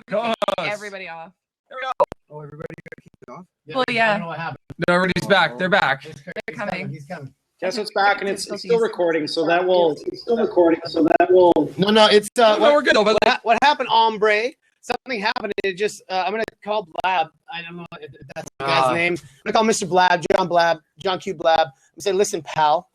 Co-host. Everybody off. There we go. Oh, everybody gonna keep it off? Well, yeah. I don't know what happened. No, everybody's back. They're back. They're coming. He's coming. Yes, it's back and it's still recording, so that will. It's still recording, so that will. No, it's No, we're good. But What happened, Ombre? Something happened. It just. I'm gonna call Blab. I don't know if that's the guy's name. I'm gonna call Mr. Blab, John Q. Blab. I'm say, listen, pal.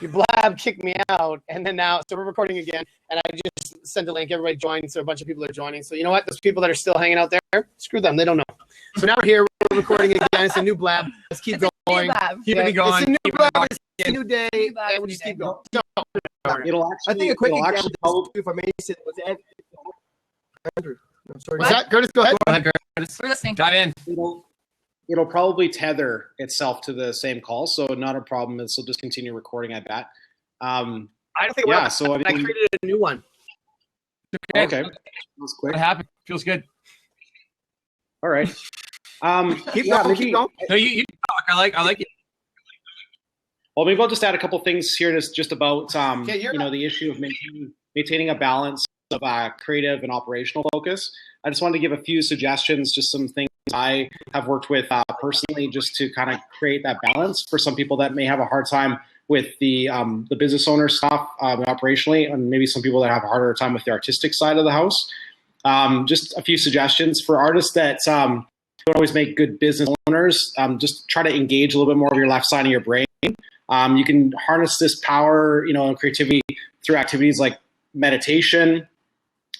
Your Blab kicked me out, and then now, so we're recording again, and I just sent a link. Everybody joined, so a bunch of people are joining. So you know what? Those people that are still hanging out there, screw them. They don't know. So now we're here. We're recording again. It's a new Blab. Let's keep going. keep it going. It's a new Keep it Blab. going. It's a new day. Blab And we'll just keep going. It'll actually. I think a quick it'll example, actually if I may say, was Andrew. I'm sorry. Was that Curtis? Go ahead. Go ahead, Curtis. We're listening. Dive in. It'll probably tether itself to the same call, so not a problem. This will just continue recording, I bet. I don't think. Yeah. So I created a new one. Okay. That was quick. What happened? Feels good. All right. Keep going. Keep going. No, you talk. I like it. Well, maybe I'll just add a couple things here, just about you're the issue of maintaining a balance of creative and operational focus. I just wanted to give a few suggestions, just some things I have worked with personally, just to kind of create that balance for some people that may have a hard time with the business owner stuff operationally, and maybe some people that have a harder time with the artistic side of the house. Just a few suggestions for artists that don't always make good business owners. Just try to engage a little bit more of your left side of your brain. You can harness this power, and creativity through activities like meditation.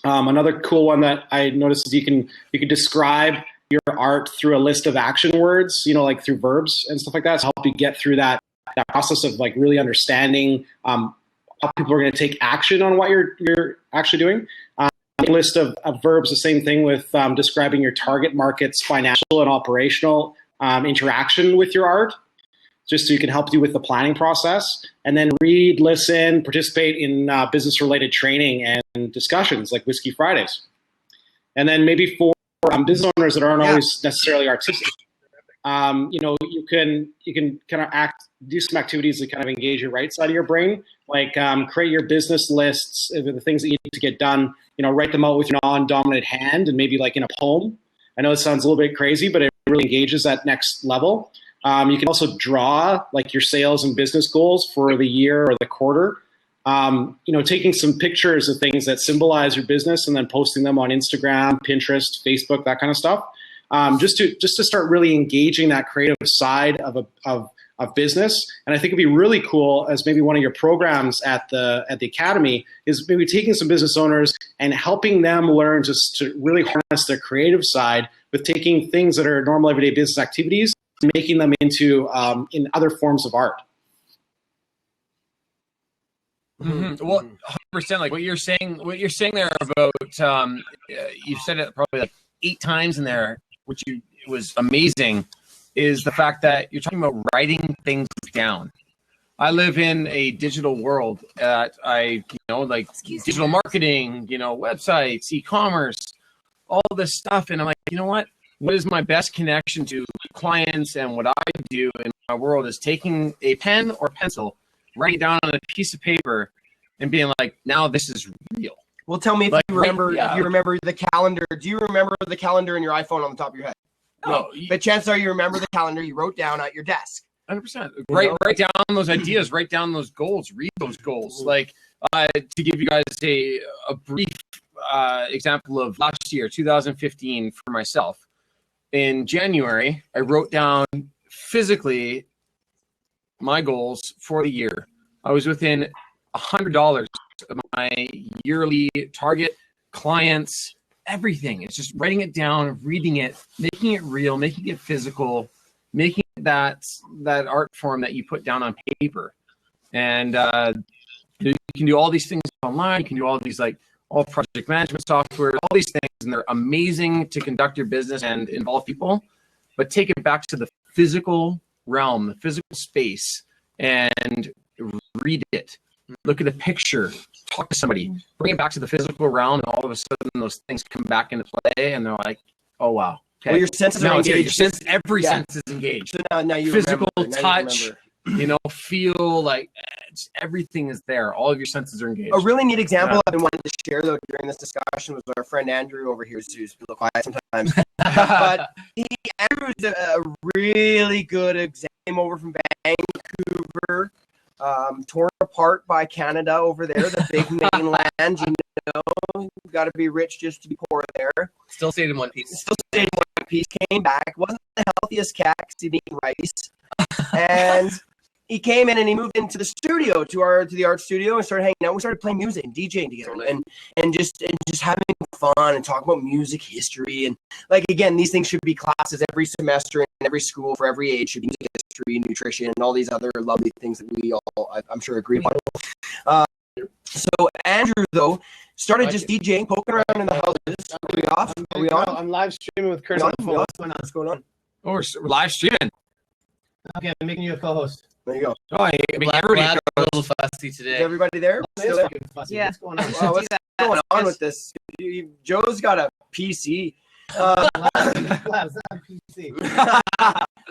Another cool one that I noticed is you can describe your art through a list of action words, like through verbs and stuff like that, to help you get through that process of like really understanding how people are going to take action on what you're actually doing. A list of verbs, the same thing with describing your target market's financial and operational interaction with your art, just so you can help you with the planning process. And then read, listen, participate in business-related training and discussions like Whiskey Fridays. And then maybe for business owners that aren't always necessarily artistic, you can kind of do some activities that kind of engage your right side of your brain, like create your business lists, the things that you need to get done, write them out with your non-dominant hand and maybe like in a poem. I know it sounds a little bit crazy, but it really engages that next level. You can also draw like your sales and business goals for the year or the quarter. Taking some pictures of things that symbolize your business and then posting them on Instagram, Pinterest, Facebook, that kind of stuff. Just to start really engaging that creative side of business. And I think it'd be really cool, as maybe one of your programs at the Academy, is maybe taking some business owners and helping them learn just to really harness their creative side with taking things that are normal everyday business activities and making them into in other forms of art. Mm-hmm. Well, 100%. Like what you're saying there about you've said it probably like 8 times in there, which was amazing, is the fact that you're talking about writing things down. I live in a digital world that like digital marketing, websites, e-commerce, all this stuff. And I'm like, you know what is my best connection to clients and what I do in my world is taking a pen or pencil, writing down on a piece of paper and being like, now this is real. Well, tell me if you remember the calendar. Do you remember the calendar in your iPhone on the top of your head? No. But chances are you remember the calendar you wrote down at your desk. 100%. Write down those ideas. Write down those goals. Read those goals. Like to give you guys a brief example of last year, 2015, for myself. In January, I wrote down physically my goals for the year. I was within $100 of my yearly target, clients, everything. It's just writing it down, reading it, making it real, making it physical, making it that art form that you put down on paper. And you can do all these things online. You can do all these all project management software, all these things, and they're amazing to conduct your business and involve people. But take it back to the physical realm, the physical space, and read it. Look at a picture, talk to somebody, bring it back to the physical realm, and all of a sudden those things come back into play, and they're like, oh, wow. Okay. Well, your senses are engaged. Every sense is engaged. So now you physical remember. touch, feel like everything is there. All of your senses are engaged. A really neat example I've been wanting to share though during this discussion was our friend Andrew over here, who's a little quiet sometimes. But Andrew's a really good example. Came over from Vancouver, torn apart by Canada over there, the big mainland. You've got to be rich just to be poor there. Still stayed in one piece. Came back, wasn't the healthiest cat because he'd eaten rice, and he came in and he moved into the studio to the art studio and started hanging out. We started playing music and DJing together, and just having fun and talking about music history, and like again, these things should be classes every semester in every school for every age. Should be music history, nutrition, and all these other lovely things that we all, I'm sure, agree on. So Andrew though started just DJing, poking around in the houses. Are we off? Are we on? I'm live streaming with Curtis. What's going on? Oh, we're live streaming. Okay, I'm making you a co-host. There you go. Oh, Glad a little fussy Is today. everybody there? Still there? Yeah. What's going on? Wow, what's going on with this? Joe's got a PC.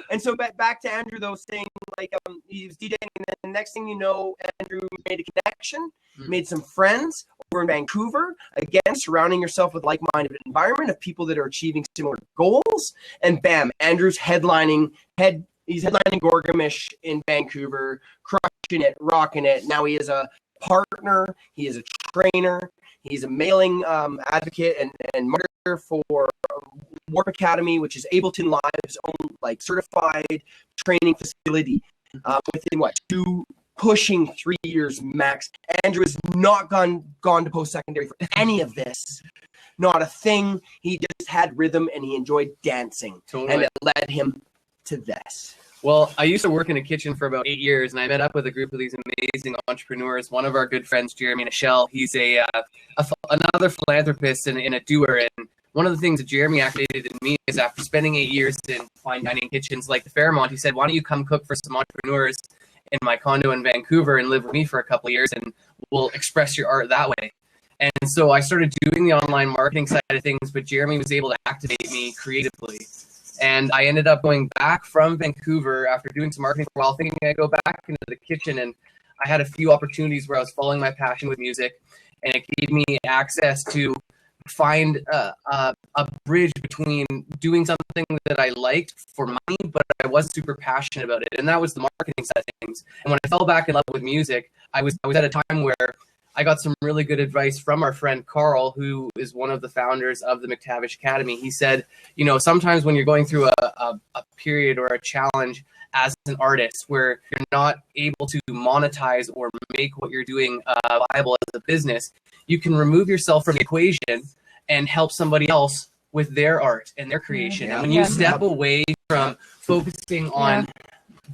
And so back to Andrew though, saying like he was DJing, and then the next thing you know, Andrew made a connection, made some friends over in Vancouver. Again, surrounding yourself with like-minded environment of people that are achieving similar goals, and bam, Andrew's headlining Gorgamish in Vancouver, crushing it, rocking it. Now he is a partner, he is a trainer, he's a mailing advocate and marketer for Warp Academy, which is Ableton Live's own like certified training facility. Within pushing 3 years max. Andrew has not gone to post-secondary for any of this. Not a thing. He just had rhythm and he enjoyed dancing. Totally. And it led him to this. Well, I used to work in a kitchen for about 8 years, and I met up with a group of these amazing entrepreneurs. One of our good friends, Jeremy Nichelle, he's another philanthropist and a doer. And one of the things that Jeremy activated in me is after spending 8 years in fine dining kitchens like the Fairmont, he said, why don't you come cook for some entrepreneurs in my condo in Vancouver and live with me for a couple of years, and we'll express your art that way. And so I started doing the online marketing side of things, but Jeremy was able to activate me creatively. And I ended up going back from Vancouver after doing some marketing for a while, thinking I'd go back into the kitchen. And I had a few opportunities where I was following my passion with music, and it gave me access to find a bridge between doing something that I liked for money, but I wasn't super passionate about it. And that was the marketing side of things. And when I fell back in love with music, I was at a time where I got some really good advice from our friend Carl, who is one of the founders of the McTavish Academy. He said, sometimes when you're going through a period or a challenge as an artist where you're not able to monetize or make what you're doing viable as a business, you can remove yourself from the equation and help somebody else with their art and their creation. And when you step away from focusing on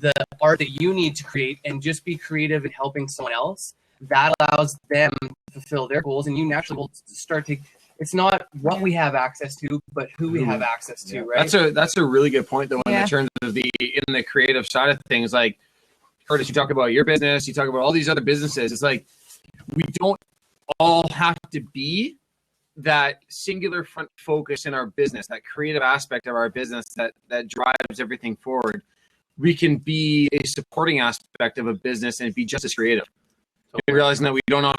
the art that you need to create and just be creative in helping someone else, that allows them to fulfill their goals, and you naturally will start to. It's not what we have access to, but who we have access to, right? That's a really good point, though, in terms of in the creative side of things. Like, Curtis, you talk about your business, you talk about all these other businesses. It's like we don't all have to be that singular front focus in our business, that creative aspect of our business that drives everything forward. We can be a supporting aspect of a business and be just as creative. Realizing that we don't all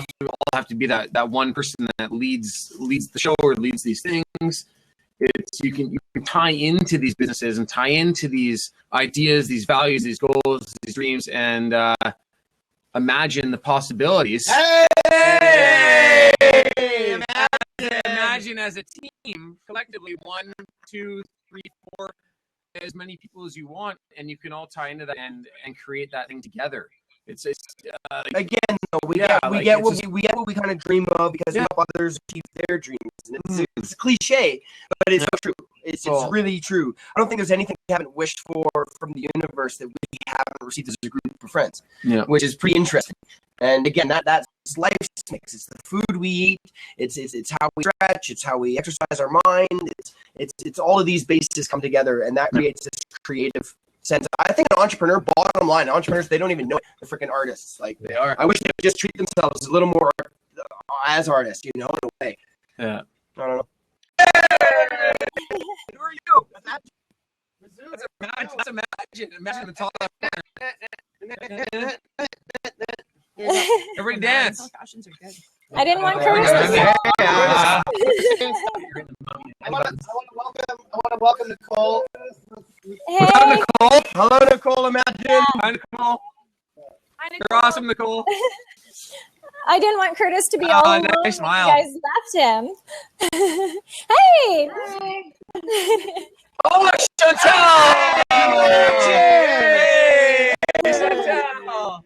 have to be that one person that leads the show or leads these things. It's you can tie into these businesses and tie into these ideas, these values, these goals, these dreams, and imagine the possibilities. Hey! Imagine as a team, collectively, 1, 2, 3, 4, as many people as you want, and you can all tie into that and create that thing together. It's again, though, we get what we kind of dream of because we help others achieve their dreams. And it's a cliche, but it's true. It's really true. I don't think there's anything we haven't wished for from the universe that we haven't received as a group of friends, which is pretty interesting. And again, that's life's mix. It's the food we eat. It's how we stretch. It's how we exercise our mind. It's all of these bases come together, and that creates this creative sense. I think an entrepreneur, bottom line, entrepreneurs, they don't even know the freaking artists. Like they are. I wish they would just treat themselves a little more as artists, in a way. Yeah. I don't know. Who are you? That's imagine the top. Everybody dance. Fashions are good. I didn't want Curtis to Yeah. I want to welcome Nicole. Hey, Nicole. Hello, Nicole. Imagine. Hi, Nicole. Hi, You're awesome, Nicole. I didn't want Curtis to be Oh, all nice alone when smile. you guys left him. Hey! Oh, Chantal! Hey! Chantal!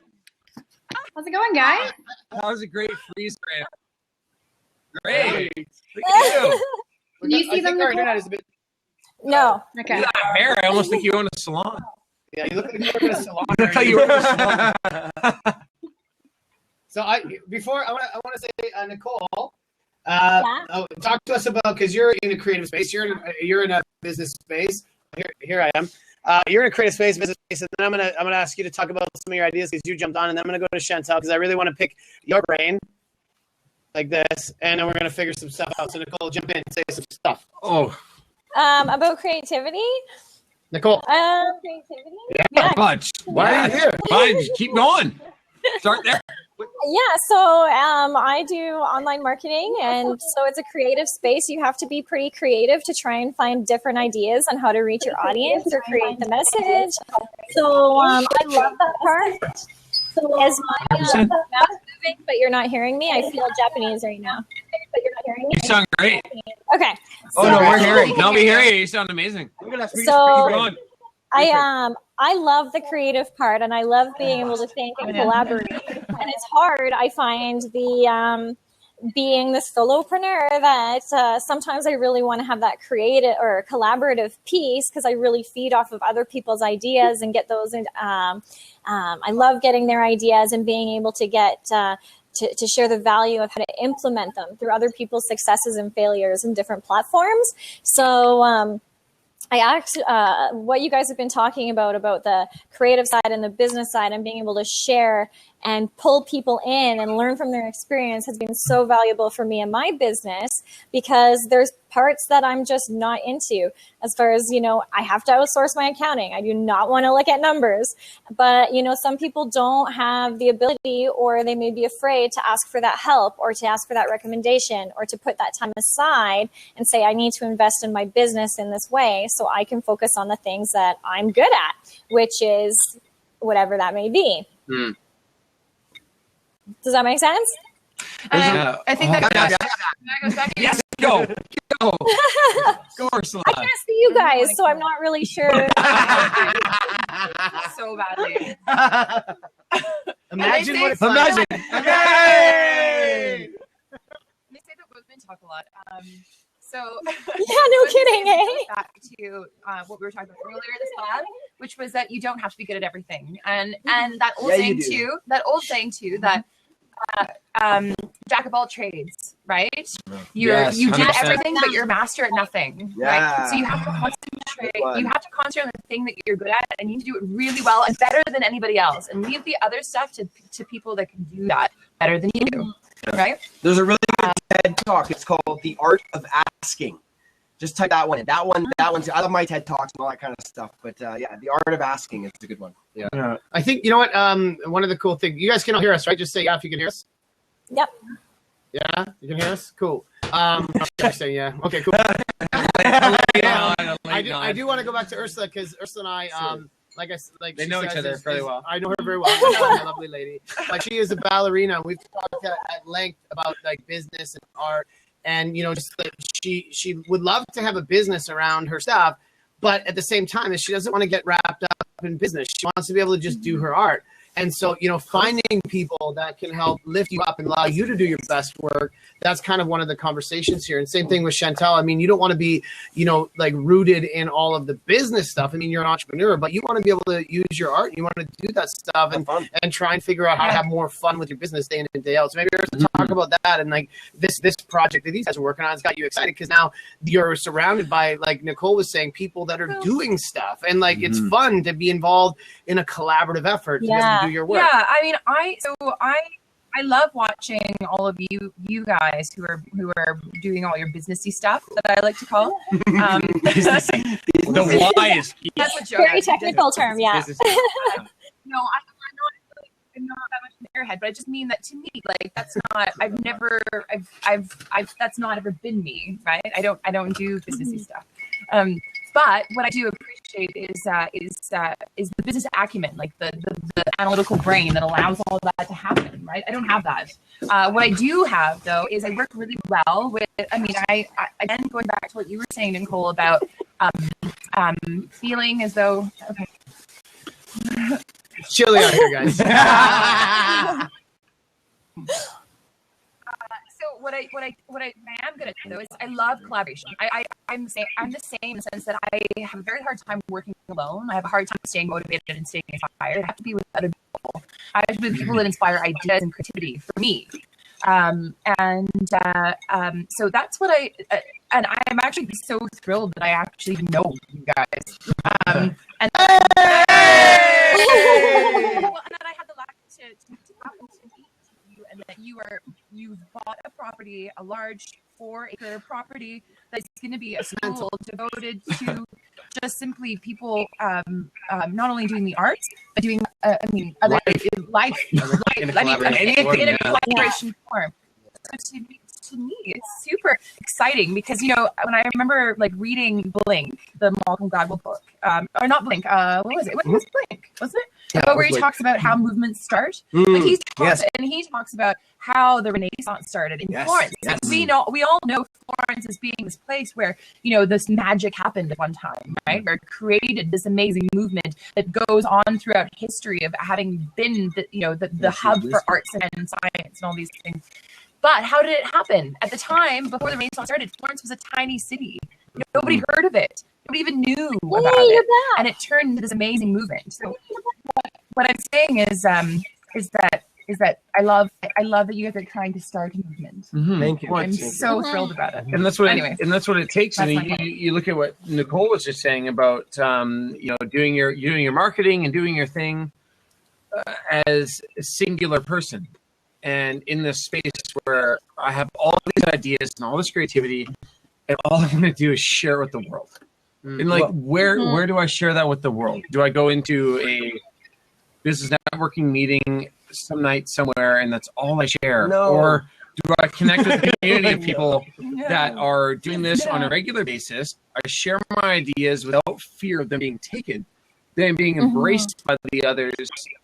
How's it going, guys? That was a great freeze frame. Great. Look at you. Can you see them? Our Nicole? internet is a bit. No. Okay. Look at that hair. I almost think you own a salon. Yeah, you look like you're in a salon. Look how you own a salon. So I want to say Nicole, Yeah. talk to us about, because you're in a creative space, you're in a business space. Here I am. You're in a creative space, business space, and then I'm gonna ask you to talk about some of your ideas because you jumped on, and then I'm gonna go to Chantal because I really want to pick your brain like this, and then we're gonna figure some stuff out. So Nicole, jump in and say some stuff. Oh, About creativity. Nicole. Creativity. Yeah. fudge. Why are you here? Fine, just keep going. Start there. Yeah, so I do online marketing, and so it's a creative space. You have to be pretty creative to try and find different ideas on how to reach your audience or create the message. So I love that part. As my mouth moving, but you're not hearing me. I feel Japanese right now. But you're not hearing me. You sound great. Okay. Oh, no, we're hearing. No, we hear you. You sound amazing. We're gonna So- Keep going. I love the creative part, and I love being able to think and collaborate. And it's hard. I find the being the solopreneur that sometimes I really want to have that creative or collaborative piece because I really feed off of other people's ideas and get those. I love getting their ideas and being able to get to share the value of how to implement them through other people's successes and failures in different platforms. So. I actually, what you guys have been talking about the creative side and the business side and being able to share and pull people in and learn from their experience has been so valuable for me in my business because there's parts that I'm just not into as far as, I have to outsource my accounting. I do not want to look at numbers, but, some people don't have the ability or they may be afraid to ask for that help or to ask for that recommendation or to put that time aside and say, I need to invest in my business in this way so I can focus on the things that I'm good at, which is whatever that may be. Does that make sense? Yeah. I think that yes. goes back to Yes, go. Go. Go, Ursula. I can't see you guys, so I'm not really sure. so badly. Imagine And what they it's say- like. Imagine. Yay! They say that women talk a lot. So Yeah, no kidding, eh? Goes back to what we were talking about earlier this lab, which was that you don't have to be good at everything, and that old Yeah, you saying do. too. That old saying too that jack of all trades, right? Yes, You do 100%. everything, but you're a master at nothing, right? Yeah. So you have to concentrate. Good You one. have to concentrate on the thing that you're good at, and you need to do it really well and better than anybody else, and leave the other stuff to people that can do that better than you do, right? There's a really good TED talk. It's called The Art of Asking. Just type that one in. That one's. I love my TED talks and all that kind of stuff. But yeah, The Art of Asking is a good one. Yeah. I think, you know what? One of the cool things, you guys can all hear us, right? Just say yeah if you can hear us. Yep. Yeah, you can hear us? Cool. Okay, so yeah. Okay, cool. I do want to go back to Ursula because Ursula and I, They she know each says, other fairly well. I know her very well. She's a lovely lady. But she is a ballerina. We've talked at length about business and art, and just that she would love to have a business around her stuff, but at the same time, she doesn't want to get wrapped up in business. She wants to be able to just do her art. And so, finding people that can help lift you up and allow you to do your best work, that's kind of one of the conversations here. And same thing with Chantal. I mean, you don't want to be, rooted in all of the business stuff. I mean, you're an entrepreneur, but you want to be able to use your art. You want to do that stuff and try and figure out how to have more fun with your business day in and day out. So maybe we're talk about that and this project that these guys are working on has got you excited because now you're surrounded by, like Nicole was saying, people that are doing stuff. And it's fun to be involved in a collaborative effort to be able to do your work. Yeah, I mean, I love watching all of you guys who are doing all your businessy stuff that I like to call. The wise. That's what Joe Very technical term, yeah. No, I'm not I'm not that much an airhead, but I just mean that to me, like that's not. That's not ever been me, right? I don't do businessy stuff. But what I do appreciate is the business acumen, like the analytical brain that allows all that to happen, right? I don't have that. What I do have, though, is I work really well with. I mean, I again going back to what you were saying, Nicole, about feeling as though okay. It's chilly out here, guys. So what I am good at though is I love collaboration. I'm the same in the sense that I have a very hard time working alone. I have a hard time staying motivated and staying inspired. I have to be with other people. I have to be with people that inspire ideas and creativity for me. So that's what and I'm actually so thrilled that I actually know you guys. And that I had the luck to happen to meet you, and that you've bought a property, a large 4-acre property that's going to be a school devoted to just simply people not only doing the arts but doing other life in a collaboration form. So to me, it's super exciting because when I remember like reading Blink, the Malcolm Gladwell book, or not Blink, what was it? What was Blink? Wasn't it? Yeah, where he talks about how movements start. He talks about how the Renaissance started in Florence. Yes. We all know Florence as being this place where this magic happened at one time, right? Where it created this amazing movement that goes on throughout history of having been the hub for arts and science and all these things. But how did it happen? At the time, before the Renaissance started, Florence was a tiny city. Nobody heard of it. Nobody even knew about it. And it turned into this amazing movement. So what I'm saying is that I love that you guys are trying to start a movement. Mm-hmm. Thank you. I'm so thrilled about it. And that's what it takes. And you look at what Nicole was just saying about doing your marketing and doing your thing as a singular person. And in this space where I have all these ideas and all this creativity, and all I want to do is share it with the world. And where do I share that with the world? Do I go into a business networking meeting some night somewhere and that's all I share? No. Or do I connect with a community of people that are doing this on a regular basis? I share my ideas without fear of them being taken. Them being embraced by the others,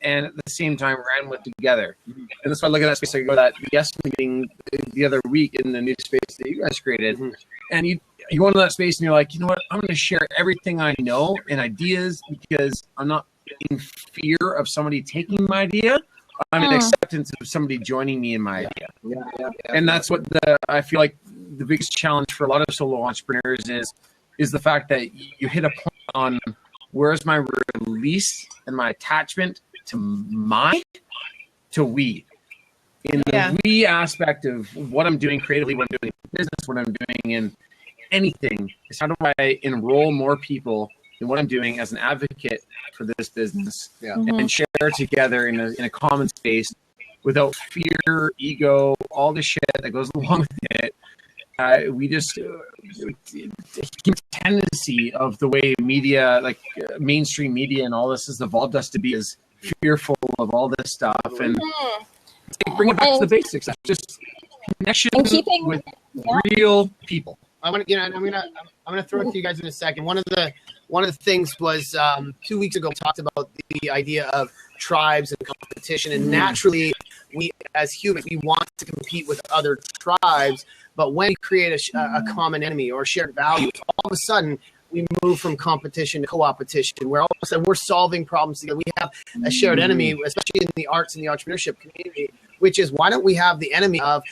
and at the same time ran with together. And that's why I look at that space. I go to that guest meeting the other week in the new space that you guys created, and you go into that space and you're like, you know what? I'm going to share everything I know and ideas because I'm not in fear of somebody taking my idea. I'm in acceptance of somebody joining me in my idea. And that's what I feel like the biggest challenge for a lot of solo entrepreneurs is the fact that you hit a point on where's my release and my attachment to we. In the we aspect of what I'm doing creatively, what I'm doing in business, what I'm doing in anything, is how do I enroll more people in what I'm doing as an advocate for this business and share together in a common space without fear, ego, all the shit that goes along with it. We just tendency of the way media, like mainstream media and all this has evolved us to be is fearful of all this stuff and bring it back to the basics. Just connection with real people. I'm gonna throw it to you guys in a second. One of the things was 2 weeks ago we talked about the idea of tribes and competition, and naturally we as humans we want to compete with other tribes, but when we create a common enemy or shared values, all of a sudden we move from competition to co-opetition, where all of a sudden we're solving problems together. We have a shared enemy, especially in the arts and the entrepreneurship community, which is why don't we have the enemy of,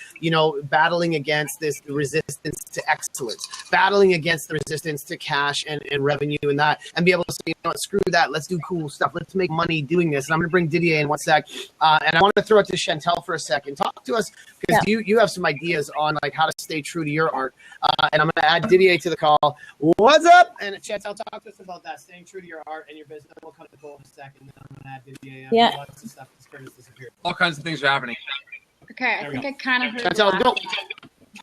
battling against this resistance to excellence, battling against the resistance to cash and revenue and that, and be able to say, screw that, let's do cool stuff, let's make money doing this. And I'm going to bring Didier in one sec. And I want to throw it to Chantel for a second. Talk to us, because you have some ideas on like how to stay true to your art. And I'm going to add Didier to the call. What's up? And Chantel, talk to us about that, staying true to your art and your business. We'll come to the goal in a second. Then I'm going to add Didier. Lots of stuff that's disappeared. All kinds of things are happening. Okay, I think I kind of heard Chantel, go.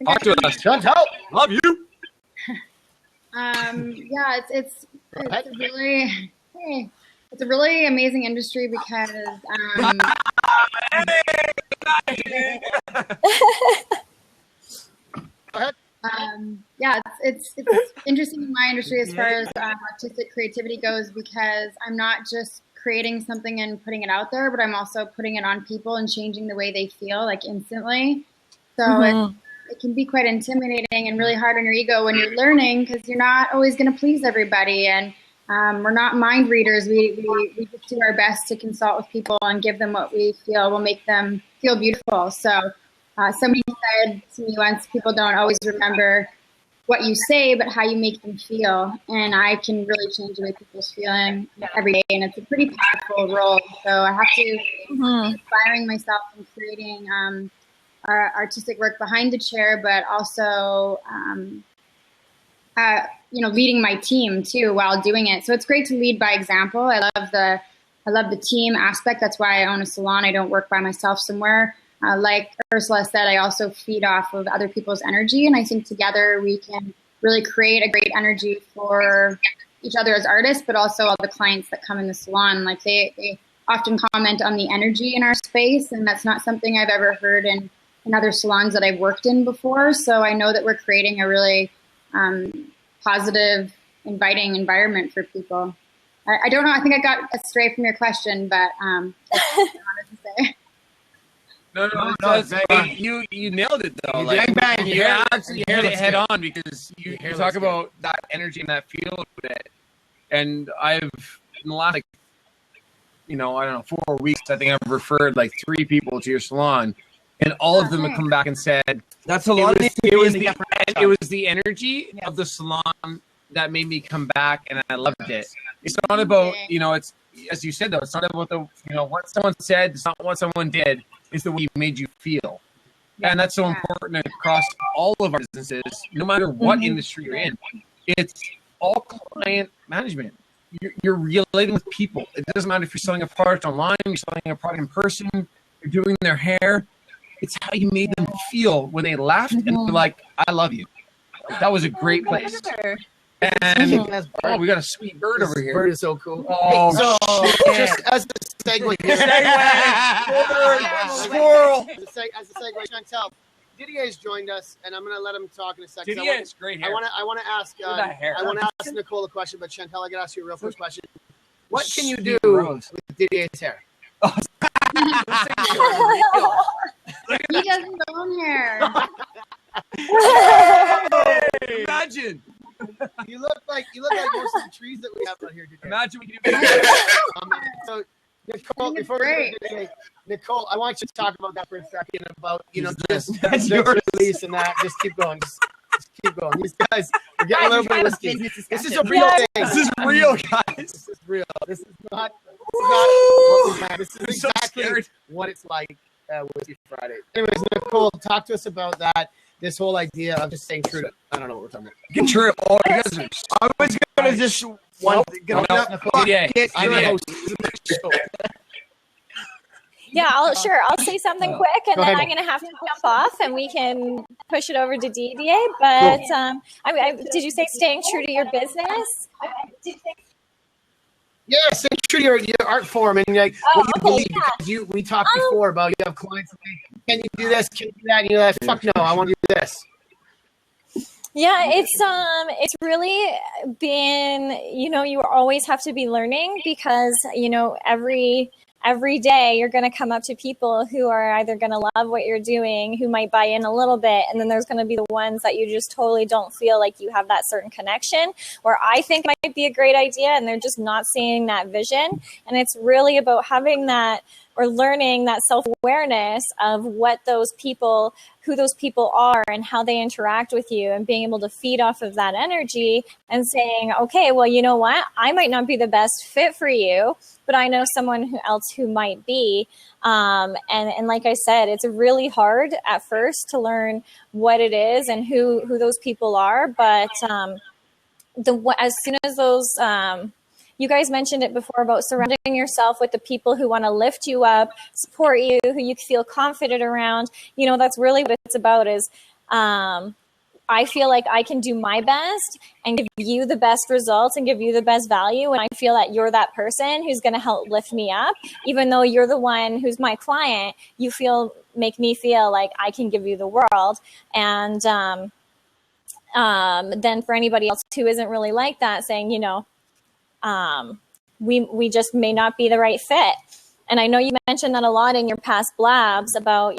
Talk to us. Chantel, love you. It's a really amazing industry because Yeah, it's interesting in my industry as far as artistic creativity goes, because I'm not just creating something and putting it out there, but I'm also putting it on people and changing the way they feel, like, instantly. So it can be quite intimidating and really hard on your ego when you're learning, because you're not always going to please everybody. And we're not mind readers. We just do our best to consult with people and give them what we feel will make them feel beautiful. So somebody said to me once, people don't always remember what you say, but how you make them feel. And I can really change the way people's feeling every day. And it's a pretty powerful role. So I have to be inspiring myself and creating our artistic work behind the chair, but also, leading my team too while doing it. So it's great to lead by example. I love the team aspect. That's why I own a salon. I don't work by myself somewhere. Like Ursula said, I also feed off of other people's energy, and I think together we can really create a great energy for each other as artists, but also all the clients that come in the salon. Like they often comment on the energy in our space, and that's not something I've ever heard in other salons that I've worked in before. So I know that we're creating a really positive, inviting environment for people. I don't know. I think I got astray from your question, but that's what I wanted to say. No, you nailed it though. You absolutely hit it head on, because you talk about that energy and that feel of it. And I've, in the last, 4 weeks, I think I've referred like 3 people to your salon, and all of them have come back and said That's a lot. it was the energy of the salon that made me come back, and I loved it. It's not about, it's, as you said though, it's not about the, what someone said. It's not what someone did. It's the way it made you feel. And that's so important across all of our businesses, no matter what industry you're in. It's all client management. You're relating with people. It doesn't matter if you're selling a product online, you're selling a product in person, you're doing their hair. It's how you made them feel when they laughed and were like, I love you. That was a great place. And we got a sweet bird over here. Bird is so cool. Oh, just as a segue here. Squirrel. As a segue, Chantel, Didier has joined us, and I'm going to let him talk in a second. Didier is great hair. I want to ask. I want to ask Nicole a question, but Chantel, I got to ask you a real first question. What can you do with Didier's hair? He doesn't own hair. Imagine. You look like most of the trees that we have out here today. Imagine we can do So, Nicole, before we go today, Nicole, I want you to talk about that for a second. About just the release and that. Just keep going. Just keep going. These guys are getting a little bit risky. This is a real thing. This is real, guys. This is real. This is not what we have. This is exactly what it's like with you Friday. Anyways, Nicole, talk to us about that. This whole idea of just staying true to, I don't know what we're talking about. Get true. Oh, you guys are. I was gonna just Yeah, I'll say something quick, and then I'm going to have to jump off, and we can push it over to Didier. But did you say staying true to your business? Yeah, stay true to your art form and like what you believe. Because we talked before about you have clients like, can you do this? Can you do that? And you're like, fuck no, I want to do this. Yeah, it's really been, you always have to be learning, because, every day you're going to come up to people who are either going to love what you're doing, who might buy in a little bit, and then there's going to be the ones that you just totally don't feel like you have that certain connection, where I think might be a great idea and they're just not seeing that vision. And it's really about having that, or learning that self-awareness of who those people are and how they interact with you, and being able to feed off of that energy and saying, okay, well, you know what? I might not be the best fit for you, but I know someone else who might be. And like I said, it's really hard at first to learn what it is and who those people are. But as soon as those, you guys mentioned it before about surrounding yourself with the people who want to lift you up, support you, who you feel confident around. That's really what it's about, is I feel like I can do my best and give you the best results and give you the best value. And I feel that you're that person who's going to help lift me up. Even though you're the one who's my client, you make me feel like I can give you the world. And then for anybody else who isn't really like that, saying, we just may not be the right fit. And I know you mentioned that a lot in your past blabs about,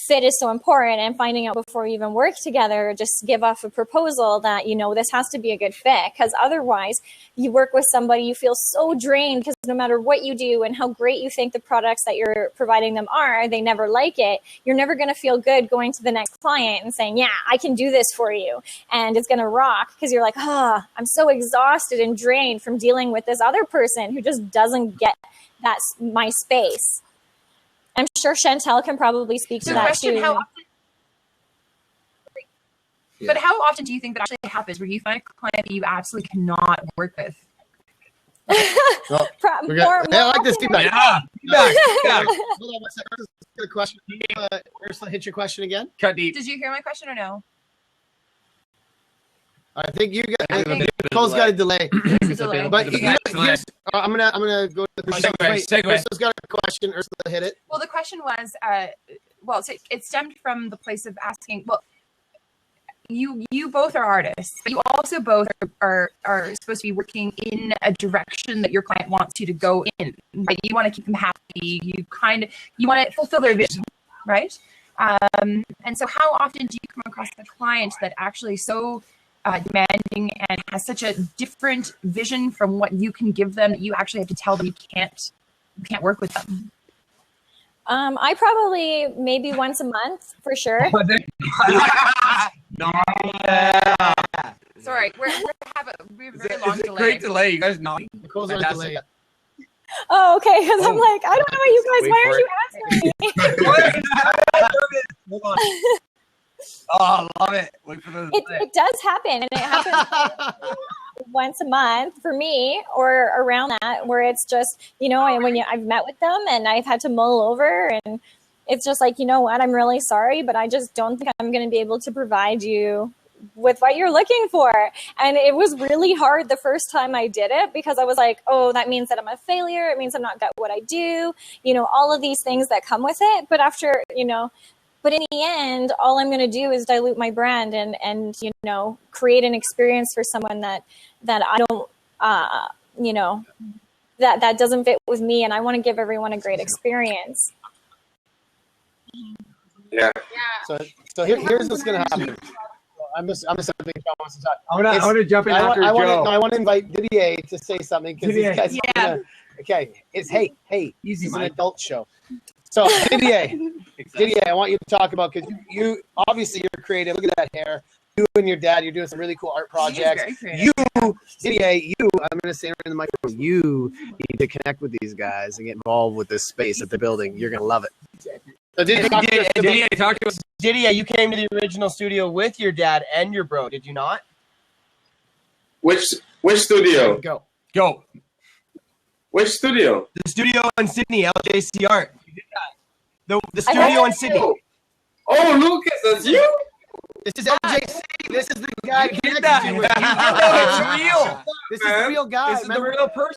fit is so important, and finding out before you even work together, just give off a proposal that, this has to be a good fit, because otherwise you work with somebody, you feel so drained because no matter what you do and how great you think the products that you're providing them are, they never like it. You're never going to feel good going to the next client and saying, yeah, I can do this for you. And it's going to rock because you're like, I'm so exhausted and drained from dealing with this other person who just doesn't get my space. I'm sure Chantel can probably speak to that too. But how often do you think that actually happens where you find a client that you absolutely cannot work with? I like this feedback. Yeah. Hold on one second. Good question. Ursula, hit your question again. Cut deep. Did you hear my question or no? I think you got. Cole's got a delay. But here's, I'm gonna go to the question. Segue. Ursula's got a question. Ursula, hit it. Well, the question was, it stemmed from the place of asking. Well, you both are artists, but you also both are supposed to be working in a direction that your client wants you to go in. Right? You want to keep them happy. You want to fulfill their vision, right? And so, how often do you come across a client that actually so demanding and has such a different vision from what you can give them that you actually have to tell them you can't work with them? I probably maybe once a month for sure. No. Sorry, we have a very long delay. Great delay. You guys not. Cole's on a delay. Oh, okay. Because I'm like, I don't know you guys. Why aren't you answering me? Hold on. Oh, I love it. Wait for the It does happen, and it happens once a month for me, or around that, where it's just, I've met with them and I've had to mull over, and it's just like, what, I'm really sorry, but I just don't think I'm going to be able to provide you with what you're looking for. And it was really hard the first time I did it, because I was like, oh, that means that I'm a failure. It means I'm not good at what I do, all of these things that come with it. But after, but in the end, all I'm going to do is dilute my brand and create an experience for someone that I don't, that doesn't fit with me. And I want to give everyone a great experience. Yeah. So here's what's going to happen. I'm just something John wants to talk. I want to jump in after Joe. I want to invite Didier to say something, because these guys. Yeah. Okay. It's hey. It's an adult show. So Didier, I want you to talk about, because you obviously you're creative. Look at that hair. You and your dad, you're doing some really cool art projects. Didier, I'm going to say in the microphone, you need to connect with these guys and get involved with this space that they're building. You're going to love it. So Didier, you came to the original studio with your dad and your bro, did you not? Which studio? Go. Which studio? The studio in Sydney, LJC Art. The studio in Sydney. Oh, Lucas, that's you? This is LJC. This is the guy. Get that. It's real. This is the real guy. This is the real person.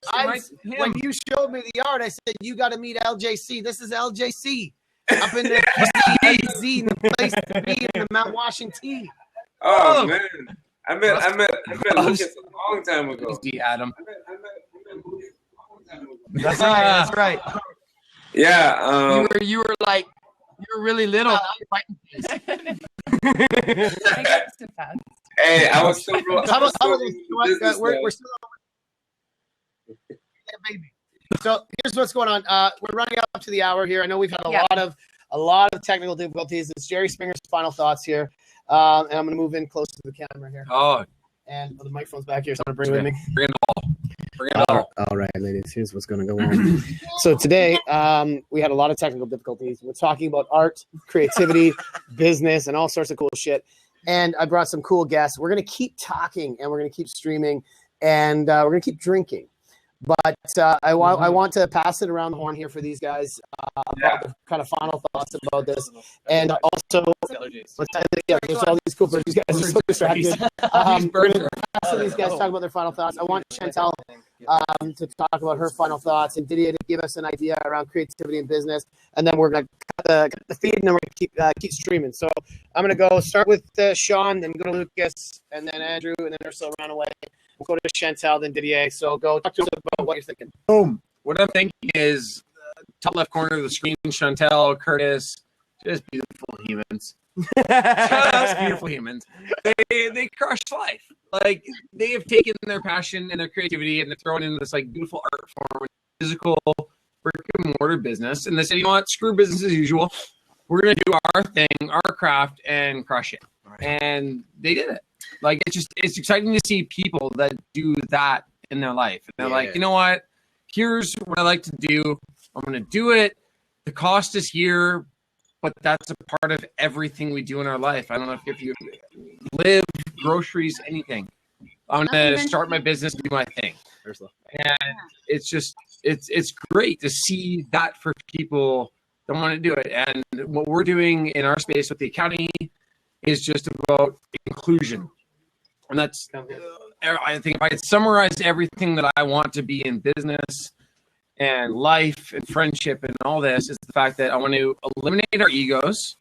When you showed me the art, I said, you got to meet LJC. This is LJC. Up in the the place to be in the Mount Washington. Oh, man. I met Lucas a long time ago. Adam. That's right. That's right. Yeah. You were really little. Hey, I was still. We're still. Yeah, baby. So here's what's going on. We're running up to the hour here. I know we've had a lot of technical difficulties. It's Jerry Springer's final thoughts here, and I'm going to move in close to the camera here. Oh, and the microphone's back here, so I'm going to bring it with me. Bring it all. All right, ladies. Here's what's going to go on. So today, we had a lot of technical difficulties. We're talking about art, creativity, business, and all sorts of cool shit. And I brought some cool guests. We're going to keep talking, and we're going to keep streaming, and we're going to keep drinking. But I want to pass it around the horn here for these guys about the kind of final thoughts about this, and also there's all these cool birds. These guys are so distracted. We're going to pass to these guys to talk about their final thoughts. I want Chantel to talk about her final thoughts, and Didier to give us an idea around creativity and business, and then we're going to cut the feed, and then we're going to keep streaming. So I'm going to go start with Sean, then go to Lucas, and then Andrew, and then Ursula ran away. We'll go to Chantel, then Didier. So go talk to us about what you're thinking. Boom. What I'm thinking is top left corner of the screen, Chantel, Curtis, just beautiful humans. Just beautiful humans. They crush life. Like, they have taken their passion and their creativity and they're throwing in this like beautiful art form, physical brick and mortar business. And they said, you know what, screw business as usual. We're gonna do our thing, our craft, and crush it. Right. And they did it. Like, it's exciting to see people that do that in their life. And they're like, you know what? Here's what I like to do. I'm going to do it. The cost is here, but that's a part of everything we do in our life. I don't know if you live, groceries, anything. I'm going to start my business and do my thing. And it's just, it's great to see that for people that want to do it. And what we're doing in our space with the academy is just about inclusion. And that's, I think if I had summarized everything that I want to be in business and life and friendship and all this, is the fact that I want to eliminate our egos,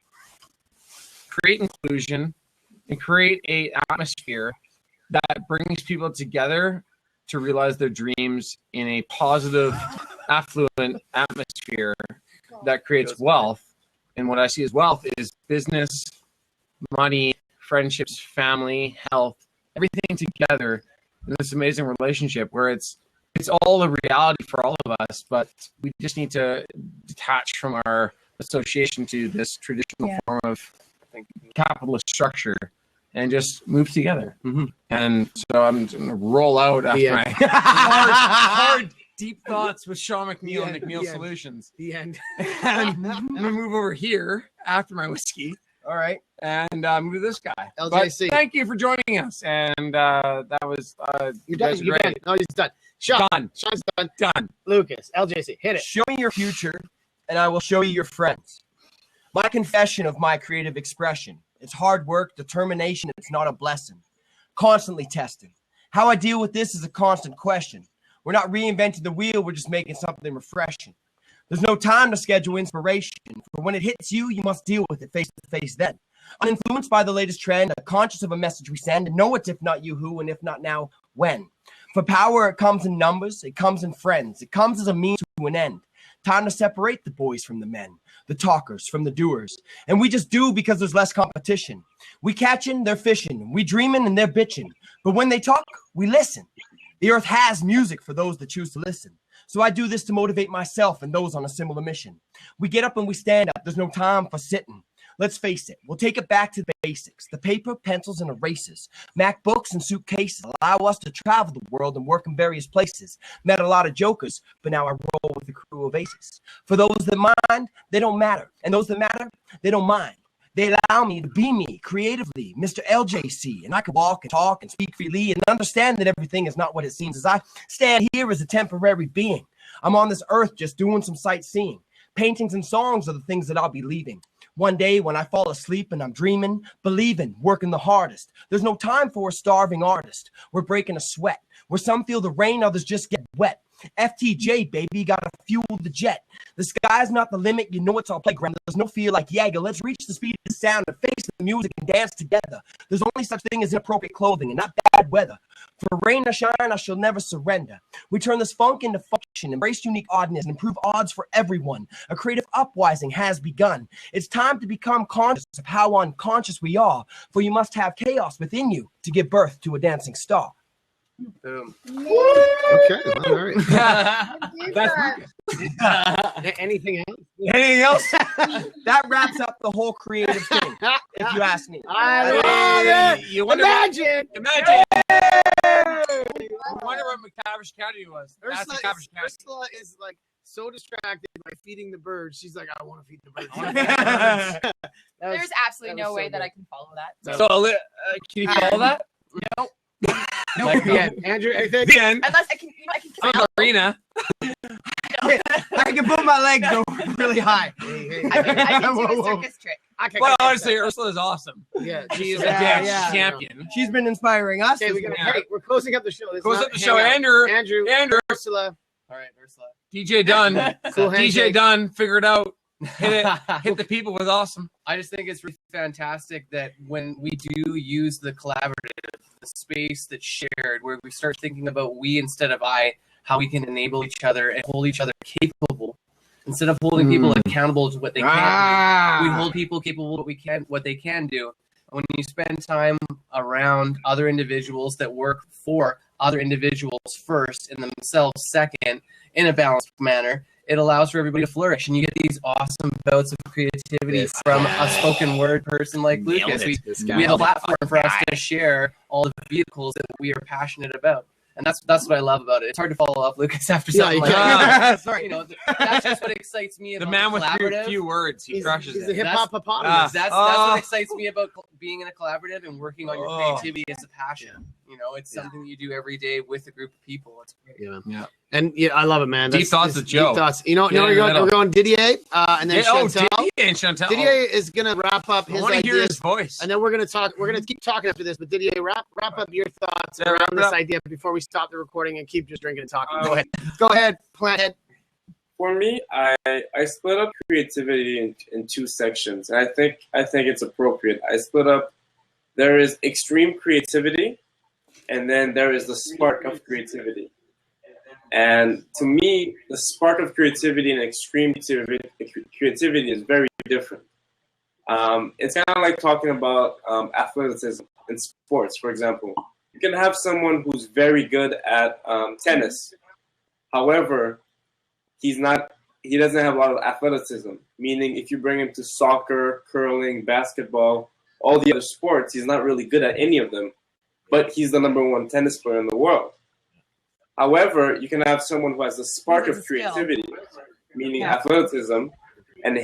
create inclusion, and create an atmosphere that brings people together to realize their dreams in a positive, affluent atmosphere that creates wealth. And what I see as wealth is business, money, friendships, family, health, everything together in this amazing relationship where it's all a reality for all of us, but we just need to detach from our association to this traditional form of capitalist structure and just move together. Mm-hmm. And so I'm going to roll out after my hard, deep thoughts with Sean McNeil and McNeil Solutions. The end. And I'm going to move over here after my whiskey. All right. And move to this guy. LJC. But thank you for joining us. And that was you're done. You're done. No, he's done. Sean. Done. Sean's done. Done. Lucas. LJC. Hit it. Show me your future, and I will show you your friends. My confession of my creative expression. It's hard work, determination. It's not a blessing. Constantly testing. How I deal with this is a constant question. We're not reinventing the wheel. We're just making something refreshing. There's no time to schedule inspiration. For when it hits you, you must deal with it face to face then. Uninfluenced by the latest trend, conscious of a message we send, and know it's if not you who, and if not now, when. For power, it comes in numbers, it comes in friends, it comes as a means to an end. Time to separate the boys from the men, the talkers from the doers. And we just do because there's less competition. We catching, they're fishing. We dreaming and they're bitching. But when they talk, we listen. The earth has music for those that choose to listen. So I do this to motivate myself and those on a similar mission. We get up and we stand up. There's no time for sitting. Let's face it, we'll take it back to the basics. The paper, pencils, and erasers. MacBooks and suitcases allow us to travel the world and work in various places. Met a lot of jokers, but now I roll with a crew of aces. For those that mind, they don't matter. And those that matter, they don't mind. They allow me to be me creatively, Mr. LJC, and I can walk and talk and speak freely and understand that everything is not what it seems as I stand here as a temporary being. I'm on this earth just doing some sightseeing. Paintings and songs are the things that I'll be leaving. One day when I fall asleep and I'm dreaming, believing, working the hardest. There's no time for a starving artist. We're breaking a sweat. Where some feel the rain, others just get wet. FTJ, baby, gotta fuel the jet. The sky's not the limit, you know it's our playground. There's no fear like Jagger. Let's reach the speed of the sound and face the music and dance together. There's only such thing as inappropriate clothing and not bad weather. For rain or shine, I shall never surrender. We turn this funk into function, embrace unique oddness, and improve odds for everyone. A creative uprising has begun. It's time to become conscious of how unconscious we are, for you must have chaos within you to give birth to a dancing star. Boom. Okay, all right. Anything else? Anything else? That wraps up the whole creative thing, if you ask me. I love it. You wonder Imagine. You wonder what McTavish County was. Ursula is like so distracted by feeding the birds. She's like, I want to feed the birds. There's absolutely no way that I can follow that. So can you follow that? No. No, the end. Andrew, anything? The end. Unless I can Arena. I can put my legs though really high. I can do a circus trick. Well, honestly, Ursula is awesome. Yeah, She is a Yeah, damn champion. She's been inspiring us. Okay, hey, we're closing up the show. This Close is up the not show. Hangout. Andrew, Ursula. All right, Ursula. DJ Dunn, Cool DJ handshake. Dunn, figure it out. Hit it. Hit the people with awesome. I just think it's really fantastic that when we do use the collaborative, the space that's shared, where we start thinking about we instead of I, how we can enable each other and hold each other capable. Instead of holding people accountable to what they can do, we hold people capable of what they can do. And when you spend time around other individuals that work for other individuals first and themselves second in a balanced manner, it allows for everybody to flourish, and you get these awesome bouts of creativity from a spoken word person like Lucas. We have a platform for us to share all the vehicles that we are passionate about, and that's what I love about it. It's hard to follow up, Lucas, after something like that. Sorry. You know, that's just what excites me about The man with collaborative. few words. He crushes He's it. the hip hop hippopotamus. That's what excites me about being in a collaborative and working on your creativity as a passion. You know, it's something that you do every day with a group of people. It's great. Yeah. And yeah, I love it, man. Deep thoughts with Joe. Deep thoughts. You know, Yeah, we're going Didier, and then Chantal. Didier and Chantal. Didier is gonna wrap up I his want to hear his ideas, voice. and then we're gonna talk. We're gonna keep talking after this. But Didier, wrap up your thoughts Yeah, wrap around it this up. idea before we stop the recording and keep just drinking and talking. Go ahead, Planthead. For me, I split up creativity in two sections, and I think it's appropriate. I split up. There is extreme creativity, and then there is the spark of creativity. And to me, the spark of creativity and extreme creativity is very different. It's kind of like talking about athleticism in sports, for example. You can have someone who's very good at tennis. However, he doesn't have a lot of athleticism, meaning if you bring him to soccer, curling, basketball, all the other sports, he's not really good at any of them, but he's the #1 tennis player in the world. However, you can have someone who has a spark of creativity, meaning athleticism, and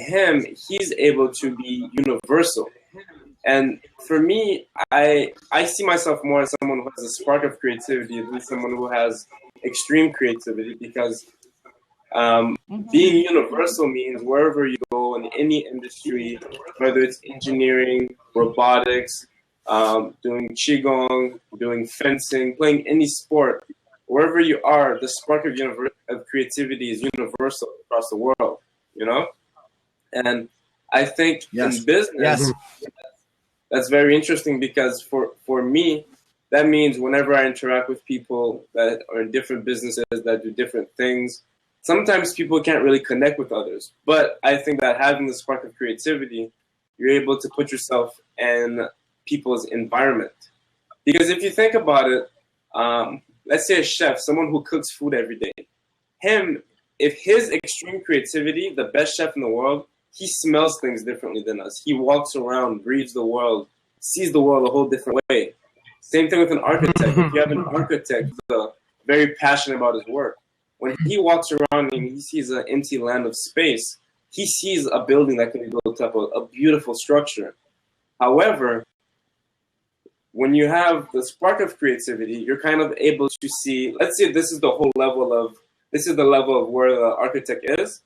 he's able to be universal. And for me, I see myself more as someone who has a spark of creativity than someone who has extreme creativity, because being universal means wherever you go in any industry, whether it's engineering, robotics, doing qigong, doing fencing, playing any sport, wherever you are, the spark of creativity is universal across the world, you know? And I think in business, that's very interesting, because for me, that means whenever I interact with people that are in different businesses that do different things, sometimes people can't really connect with others. But I think that having the spark of creativity, you're able to put yourself in people's environment. Because if you think about it, let's say a chef, someone who cooks food every day, if his extreme creativity, the best chef in the world, he smells things differently than us. He walks around, breathes the world, sees the world a whole different way. Same thing with an architect. If you have an architect who's very passionate about his work, when he walks around and he sees an empty land of space, he sees a building that can be built up, a beautiful structure. However, when you have the spark of creativity, you're kind of able to see, let's say this is the level of where the architect is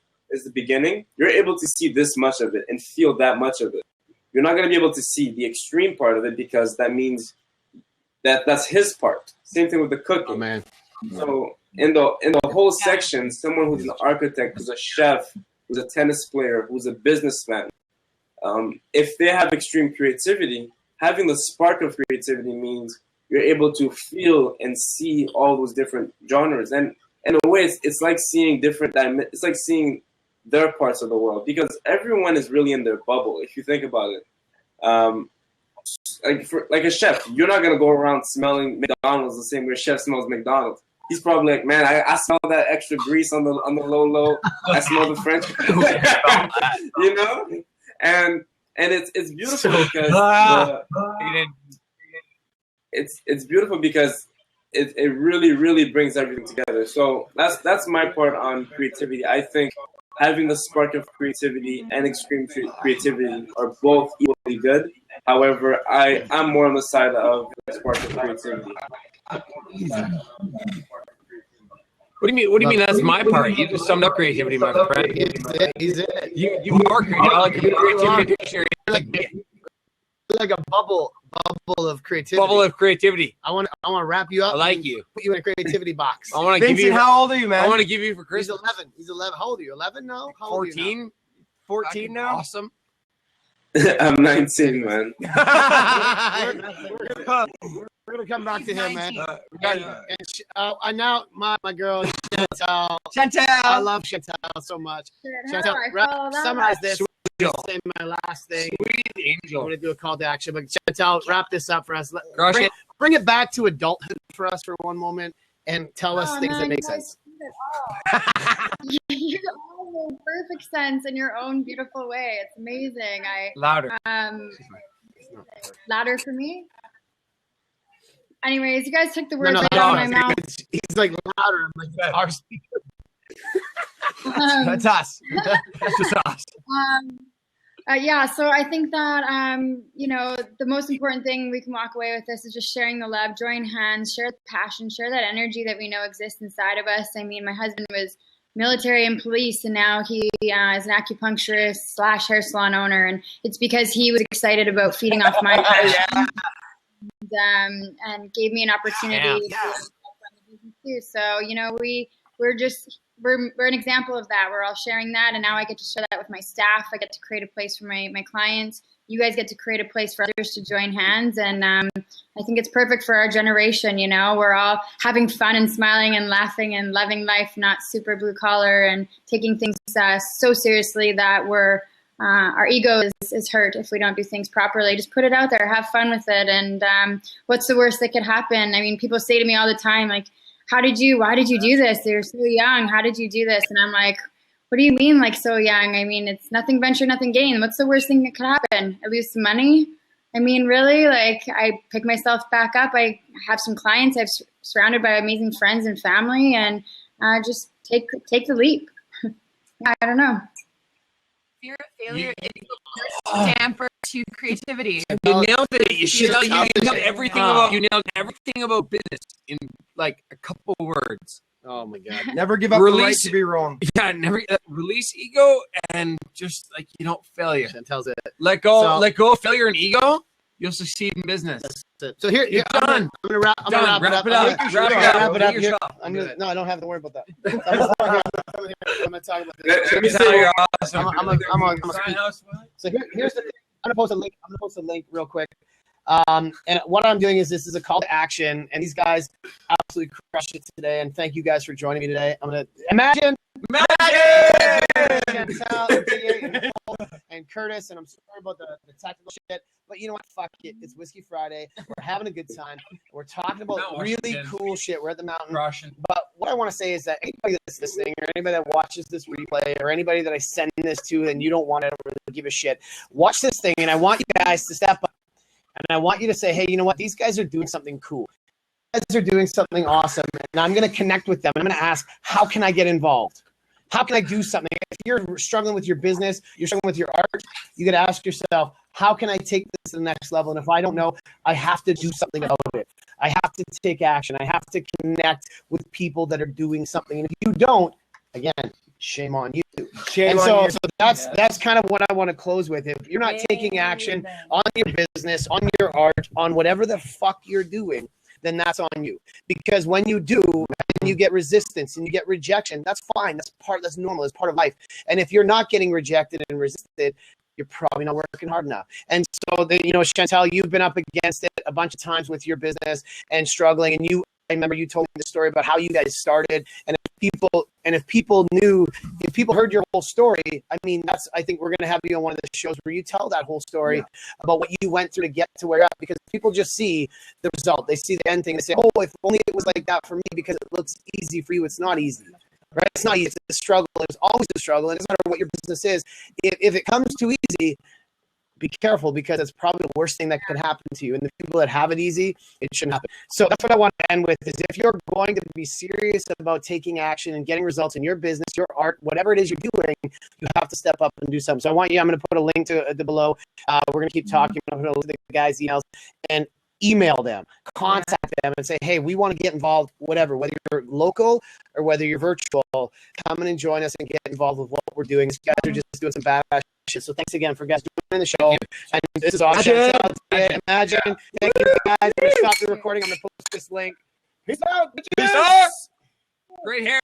the beginning. You're able to see this much of it and feel that much of it. You're not going to be able to see the extreme part of it, because that means that's his part. Same thing with the cooking. Oh, man. So in the whole section, someone who's an architect, who's a chef, who's a tennis player, who's a businessman, if they have extreme creativity, having the spark of creativity means you're able to feel and see all those different genres. And in a way, it's like seeing it's like seeing their parts of the world, because everyone is really in their bubble. If you think about it, like a chef, you're not gonna go around smelling McDonald's the same way a chef smells McDonald's. He's probably like, man, I smell that extra grease on the low. I smell the French, you know, and it's beautiful because it's beautiful because it really, really brings everything together. So that's my part on creativity. I think having the spark of creativity and extreme creativity are both equally good. However, I'm more on the side of the spark of creativity. What do you mean? What do you mean? That's my part. You just summed up creativity, my friend. He's it. You are creative. I like your creativity dictionary. Like a bubble of creativity. Bubble of creativity. I want to wrap you up. I like you. Put you in a creativity box. I want to give Vincent, you. how old are you, man? I want to give you for He's Christmas. 11. He's 11. How old are you? 11 now? How old are you now? 14. 14 now? Awesome. I'm 19, man. We're gonna come back to him, man. And now my girl Chantel. Chantel. I love Chantel so much. Chantel, summarize this. Say my last thing. Sweet angel. I'm gonna do a call to action, but Chantel, wrap this up for us. Crush it. Bring it back to adulthood for us for one moment, and tell us things that make sense. You all make perfect sense in your own beautiful way. It's amazing. Louder. Louder for me. Anyways, you guys took the words No, right out of my mouth. He's like louder. I'm like, that's our speaker. That's us. That's just us. Yeah, so I think that, the most important thing we can walk away with this is just sharing the love, join hands, share the passion, share that energy that we know exists inside of us. I mean, my husband was military and police, and now he is an acupuncturist / hair salon owner, and it's because he was excited about feeding off my passion and gave me an opportunity to run the business too. So, we're an example of that. We're all sharing that, and now I get to share that with my staff. I get to create a place for my clients. You guys get to create a place for others to join hands, and I think it's perfect for our generation. We're all having fun and smiling and laughing and loving life, not super blue collar and taking things so seriously that our ego is hurt if we don't do things properly. Just put it out there, have fun with it, and what's the worst that could happen? I mean, people say to me all the time, like, why did you do this? You're so young. How did you do this? And I'm like, what do you mean, like, so young? I mean, it's nothing venture, nothing gain. What's the worst thing that could happen? I lose some money? I mean, really? Like, I pick myself back up. I have some clients. I'm surrounded by amazing friends and family, and just take the leap. I don't know. Fear of failure is the worst damper to creativity. You nailed it. You nailed everything about business in like a couple words. Oh my God! Never give up the right to be wrong. Yeah, never release ego and just like you don't failure. Chantel's it. Let go of failure and ego. You'll succeed in business. So here, I'm done. gonna wrap it up. Wrap it up. Here. No, I don't have to worry about that. I'm gonna talk about this. Let me say you're awesome. So here's the thing. I'm gonna post a link real quick. And what I'm doing is this is a call to action, and these guys absolutely crushed it today. And thank you guys for joining me today. I'm gonna imagine Chantel, and Curtis, and I'm sorry about the technical shit, but you know what? Fuck it. It's Whiskey Friday. We're having a good time. We're talking about really cool shit. We're at the mountain. But what I want to say is that anybody that's listening, or anybody that watches this replay, or anybody that I send this to and you don't want to really give a shit, watch this thing, and I want you guys to step up. And I want you to say, hey, you know what? These guys are doing something cool. These guys are doing something awesome. And I'm going to connect with them. I'm going to ask, how can I get involved? How can I do something? If you're struggling with your business, you're struggling with your art, you got to ask yourself, how can I take this to the next level? And if I don't know, I have to do something about it. I have to take action. I have to connect with people that are doing something. And if you don't, again, shame on you. So that's kind of what I want to close with. If you're not taking action on your business, on your art, on whatever the fuck you're doing, then that's on you. Because when you do, and you get resistance and you get rejection, that's fine. That's normal. It's part of life. And if you're not getting rejected and resisted, you're probably not working hard enough. And so, Chantel, you've been up against it a bunch of times with your business and struggling. And I remember you told me the story about how you guys started. And if people heard your whole story, I mean, I think we're going to have you on one of the shows where you tell that whole story about what you went through to get to where you're at, because people just see the result. They see the end thing. They say, oh, if only it was like that for me, because it looks easy for you. It's not easy, right? It's not easy. It's a struggle. It's always a struggle. And it doesn't matter what your business is. If it comes too easy, be careful, because it's probably the worst thing that could happen to you. And the people that have it easy, it shouldn't happen. So that's what I want to end with, is if you're going to be serious about taking action and getting results in your business, your art, whatever it is you're doing, you have to step up and do something. So I'm going to put a link to below. We're going to keep talking. I'm going to look at the guys' emails. And email them, contact them, and say, hey, we want to get involved, whatever, whether you're local or whether you're virtual, come in and join us and get involved with what we're doing. These guys are just doing some badass shit. So thanks again for guys joining the show. And this is awesome. Imagine. Thank you guys. I'm going to stop the recording. I'm going to post this link. Peace out. Peace out. Great hair.